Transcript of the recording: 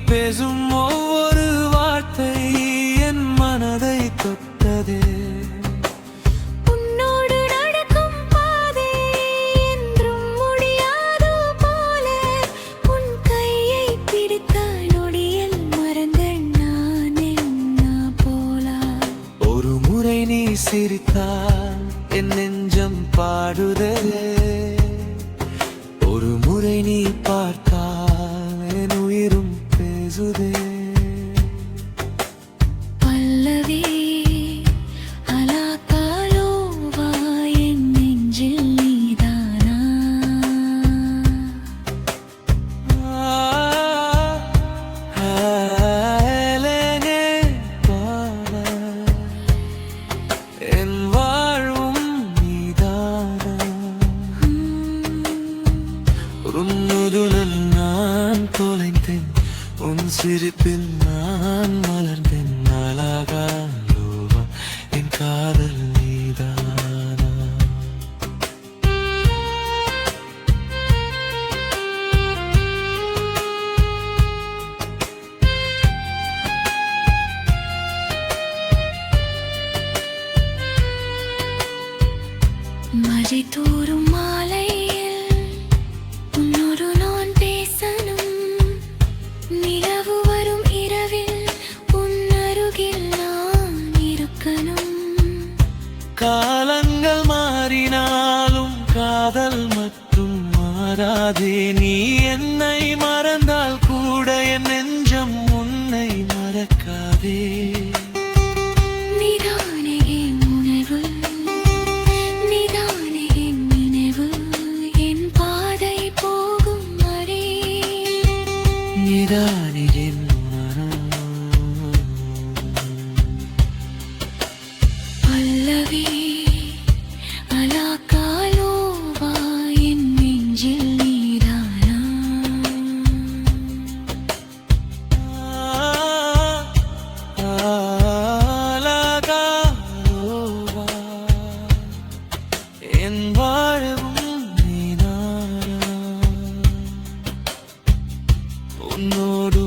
பேசும் ஒவ்வொரு வார்த்தை என் மனதை தொட்டதே. உன்னோடு நடக்கும் பாதை என்றும் முடியாது போல உன் கையை பிடித்த நொடியில் மறந்தேன் நான் என்ன போல. ஒரு முறை நீ சிரித்தால் என் நெஞ்சம் பாடுதே. ஒரு முறை நீ பார்த்தால் என் உயிரும் பேசுதே. பல்லவி அலாக்காலோவா என் நெஞ்சில் நீதானா. என் வாழ்வும் நீதானா. உன்னுடன் நான் தொலைந்தேன், உன் சிரிப்பில் நான் மலர்ந்தேன். அழகாலோவா என் காதல் நீதானா. மழை தூறும் மாலையில் உன்னோடு நான் பேசணும். நிலவு வரும் இரவில் உன் அருகில் நான் இருக்கணும். காலங்கள் மாறினாலும் காதல் மட்டும் மாறாதே. நீ என்னை மறந்தால் கூட என் நெஞ்சம் உன்னை மறக்காதே. நீதானே என் உணர்வு, நீதானே என் நினைவு, என் பாதை போகும் வரை. நீதானே என் மனம். பல்லவி அலாக்காலோவா என் நெஞ்சில் நீதானா. அழகாலோவா என் வாழ்வும் நீதானா. உன்னோடு